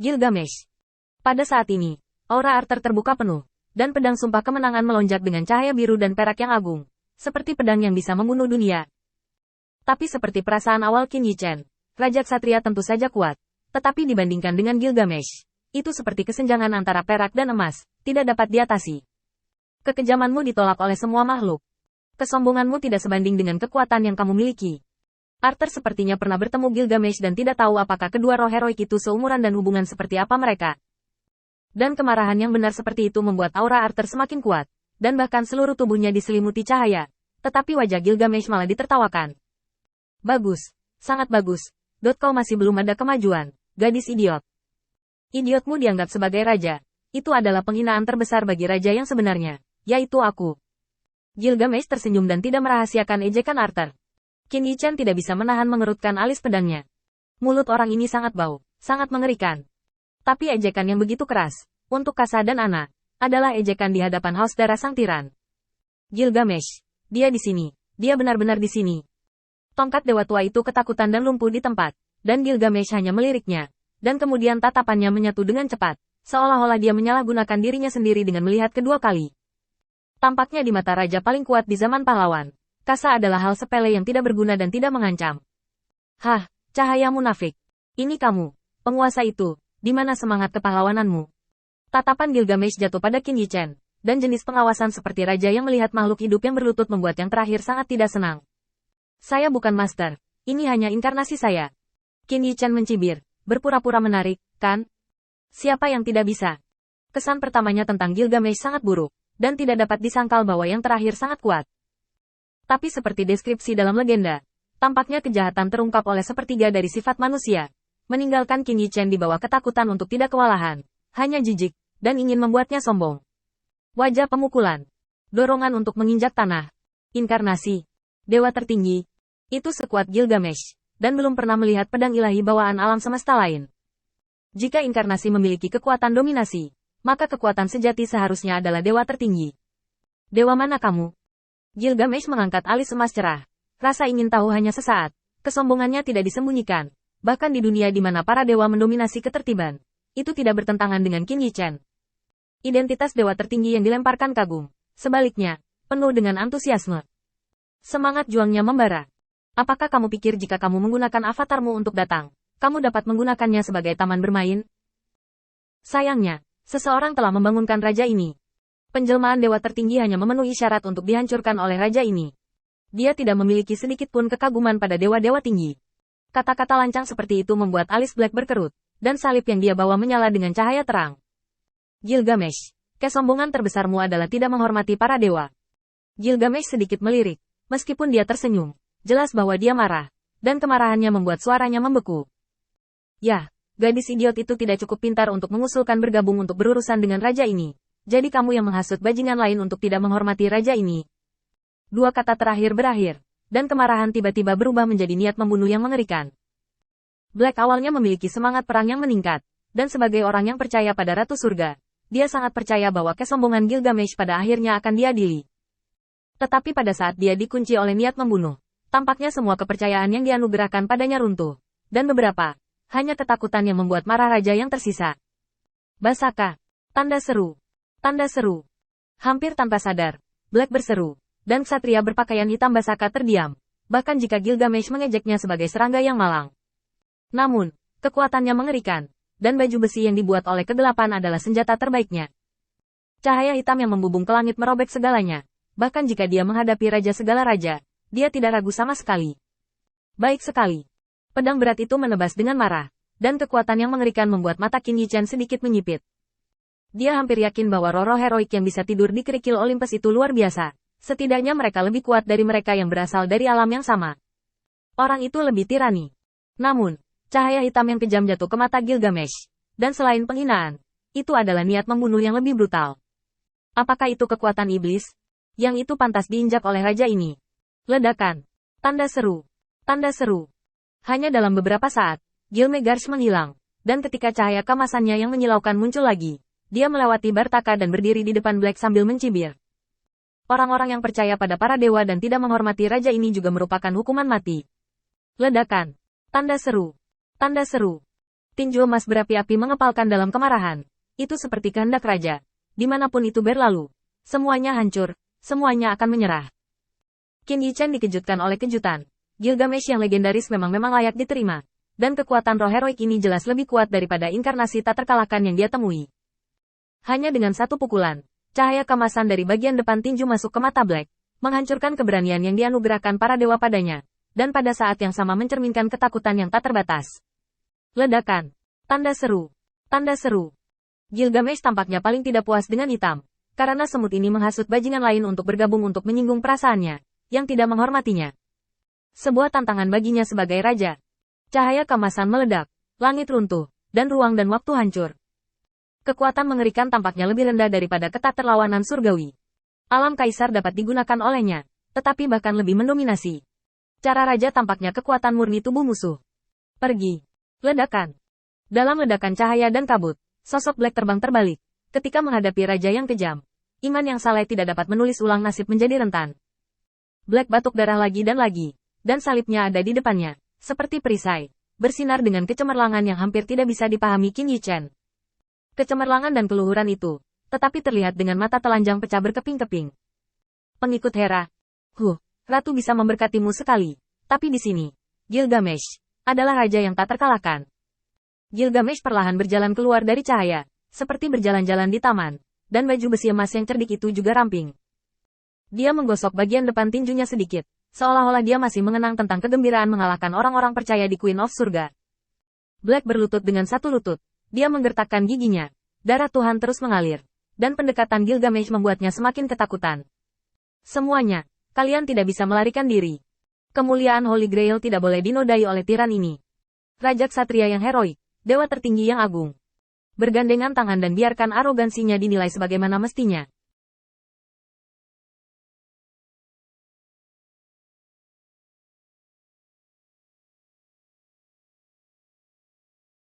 Gilgamesh. Pada saat ini, aura Arthur terbuka penuh, dan pedang sumpah kemenangan melonjak dengan cahaya biru dan perak yang agung, seperti pedang yang bisa membunuh dunia. Tapi seperti perasaan awal Qin Yi Chen, Raja Ksatria tentu saja kuat, tetapi dibandingkan dengan Gilgamesh, itu seperti kesenjangan antara perak dan emas, tidak dapat diatasi. Kekejamanmu ditolak oleh semua makhluk. Kesombonganmu tidak sebanding dengan kekuatan yang kamu miliki. Arthur sepertinya pernah bertemu Gilgamesh dan tidak tahu apakah kedua roh heroik itu seumuran dan hubungan seperti apa mereka. Dan kemarahan yang benar seperti itu membuat aura Arthur semakin kuat, dan bahkan seluruh tubuhnya diselimuti cahaya. Tetapi wajah Gilgamesh malah ditertawakan. Bagus, sangat bagus. Kau masih belum ada kemajuan, gadis idiot. Idiotmu dianggap sebagai raja. Itu adalah penghinaan terbesar bagi raja yang sebenarnya, yaitu aku. Gilgamesh tersenyum dan tidak merahasiakan ejekan Arthur. Qin Yi Chen tidak bisa menahan mengerutkan alis pedangnya. Mulut orang ini sangat bau, sangat mengerikan. Tapi ejekan yang begitu keras, untuk Kasa dan Ana, adalah ejekan di hadapan haus darah sang tiran. Gilgamesh, dia di sini, dia benar-benar di sini. Tongkat dewa tua itu ketakutan dan lumpuh di tempat, dan Gilgamesh hanya meliriknya, dan kemudian tatapannya menyatu dengan cepat, seolah-olah dia menyalahgunakan dirinya sendiri dengan melihat kedua kali. Tampaknya di mata raja paling kuat di zaman pahlawan, Kasa adalah hal sepele yang tidak berguna dan tidak mengancam. Hah, cahaya munafik. Ini kamu, penguasa itu, di mana semangat kepahlawananmu? Tatapan Gilgamesh jatuh pada Qin Yi Chen, dan jenis pengawasan seperti raja yang melihat makhluk hidup yang berlutut membuat yang terakhir sangat tidak senang. Saya bukan master, ini hanya inkarnasi saya. Qin Yi Chen mencibir, berpura-pura menarik, kan? Siapa yang tidak bisa? Kesan pertamanya tentang Gilgamesh sangat buruk, dan tidak dapat disangkal bahwa yang terakhir sangat kuat. Tapi seperti deskripsi dalam legenda, tampaknya kejahatan terungkap oleh sepertiga dari sifat manusia, meninggalkan Qin Yi Chen di bawah ketakutan untuk tidak kewalahan, hanya jijik, dan ingin membuatnya sombong. Wajah pemukulan, dorongan untuk menginjak tanah, inkarnasi, dewa tertinggi, itu sekuat Gilgamesh, dan belum pernah melihat pedang ilahi bawaan alam semesta lain. Jika inkarnasi memiliki kekuatan dominasi, maka kekuatan sejati seharusnya adalah dewa tertinggi. Dewa mana kamu? Gilgamesh mengangkat alis emas cerah. Rasa ingin tahu hanya sesaat. Kesombongannya tidak disembunyikan. Bahkan di dunia di mana para dewa mendominasi ketertiban, itu tidak bertentangan dengan Qin Yi Chen. Identitas dewa tertinggi yang dilemparkan kagum. Sebaliknya, penuh dengan antusiasme. Semangat juangnya membara. Apakah kamu pikir jika kamu menggunakan avatarmu untuk datang, kamu dapat menggunakannya sebagai taman bermain? Sayangnya, seseorang telah membangunkan raja ini. Penjelmaan dewa tertinggi hanya memenuhi syarat untuk dihancurkan oleh raja ini. Dia tidak memiliki sedikit pun kekaguman pada dewa-dewa tinggi. Kata-kata lancang seperti itu membuat alis Black berkerut, dan salib yang dia bawa menyala dengan cahaya terang. Gilgamesh, kesombongan terbesarmu adalah tidak menghormati para dewa. Gilgamesh sedikit melirik, meskipun dia tersenyum. Jelas bahwa dia marah, dan kemarahannya membuat suaranya membeku. Yah, gadis idiot itu tidak cukup pintar untuk mengusulkan bergabung untuk berurusan dengan raja ini. Jadi kamu yang menghasut bajingan lain untuk tidak menghormati raja ini. Dua kata terakhir berakhir, dan kemarahan tiba-tiba berubah menjadi niat membunuh yang mengerikan. Black awalnya memiliki semangat perang yang meningkat, dan sebagai orang yang percaya pada Ratu Surga, dia sangat percaya bahwa kesombongan Gilgamesh pada akhirnya akan diadili. Tetapi pada saat dia dikunci oleh niat membunuh, tampaknya semua kepercayaan yang dianugerahkan padanya runtuh, dan beberapa, hanya ketakutan yang membuat marah raja yang tersisa. Basaka, tanda seru. Tanda seru. Hampir tanpa sadar, Black berseru, dan ksatria berpakaian hitam Basaka terdiam, bahkan jika Gilgamesh mengejeknya sebagai serangga yang malang. Namun, kekuatannya mengerikan, dan baju besi yang dibuat oleh kegelapan adalah senjata terbaiknya. Cahaya hitam yang membubung ke langit merobek segalanya, bahkan jika dia menghadapi raja segala raja, dia tidak ragu sama sekali. Baik sekali. Pedang berat itu menebas dengan marah, dan kekuatan yang mengerikan membuat mata Qin Yi Chen sedikit menyipit. Dia hampir yakin bahwa roh-roh heroik yang bisa tidur di kerikil Olympus itu luar biasa. Setidaknya mereka lebih kuat dari mereka yang berasal dari alam yang sama. Orang itu lebih tirani. Namun, cahaya hitam yang kejam jatuh ke mata Gilgamesh. Dan selain penghinaan, itu adalah niat membunuh yang lebih brutal. Apakah itu kekuatan iblis? Yang itu pantas diinjak oleh raja ini. Ledakan. Tanda seru. Tanda seru. Hanya dalam beberapa saat, Gilmegarsh menghilang. Dan ketika cahaya kemasannya yang menyilaukan muncul lagi, dia melewati Bartaka dan berdiri di depan Black sambil mencibir. Orang-orang yang percaya pada para dewa dan tidak menghormati raja ini juga merupakan hukuman mati. Ledakan. Tanda seru. Tanda seru. Tinju emas berapi-api mengepalkan dalam kemarahan. Itu seperti kehendak raja. Dimanapun itu berlalu, semuanya hancur, semuanya akan menyerah. Qin Yichen dikejutkan oleh kejutan. Gilgamesh yang legendaris memang layak diterima. Dan kekuatan roh heroik ini jelas lebih kuat daripada inkarnasi tak terkalahkan yang dia temui. Hanya dengan satu pukulan, cahaya kemasan dari bagian depan tinju masuk ke mata Black, menghancurkan keberanian yang dianugerahkan para dewa padanya, dan pada saat yang sama mencerminkan ketakutan yang tak terbatas. Ledakan. Tanda seru. Tanda seru. Gilgamesh tampaknya paling tidak puas dengan hitam, karena semut ini menghasut bajingan lain untuk bergabung untuk menyinggung perasaannya, yang tidak menghormatinya. Sebuah tantangan baginya sebagai raja. Cahaya kemasan meledak, langit runtuh, dan ruang dan waktu hancur. Kekuatan mengerikan tampaknya lebih rendah daripada ketaterlawanan surgawi. Alam kaisar dapat digunakan olehnya, tetapi bahkan lebih mendominasi. Cara raja tampaknya kekuatan murni tubuh musuh. Pergi. Ledakan. Dalam ledakan cahaya dan kabut, sosok Black terbang terbalik. Ketika menghadapi raja yang kejam, iman yang saleh tidak dapat menulis ulang nasib menjadi rentan. Black batuk darah lagi, dan salibnya ada di depannya, seperti perisai, bersinar dengan kecemerlangan yang hampir tidak bisa dipahami Qin Yichen. Kecemerlangan dan keluhuran itu, tetapi terlihat dengan mata telanjang pecah berkeping-keping. Pengikut Hera. Ratu bisa memberkatimu sekali. Tapi di sini, Gilgamesh adalah raja yang tak terkalahkan. Gilgamesh perlahan berjalan keluar dari cahaya, seperti berjalan-jalan di taman, dan baju besi emas yang cerdik itu juga ramping. Dia menggosok bagian depan tinjunya sedikit, seolah-olah dia masih mengenang tentang kegembiraan mengalahkan orang-orang percaya di Queen of Surga. Black berlutut dengan satu lutut. Dia menggertakkan giginya. Darah Tuhan terus mengalir. Dan pendekatan Gilgamesh membuatnya semakin ketakutan. Semuanya, kalian tidak bisa melarikan diri. Kemuliaan Holy Grail tidak boleh dinodai oleh tiran ini. Raja Ksatria yang heroik, dewa tertinggi yang agung. Bergandengan tangan dan biarkan arogansinya dinilai sebagaimana mestinya.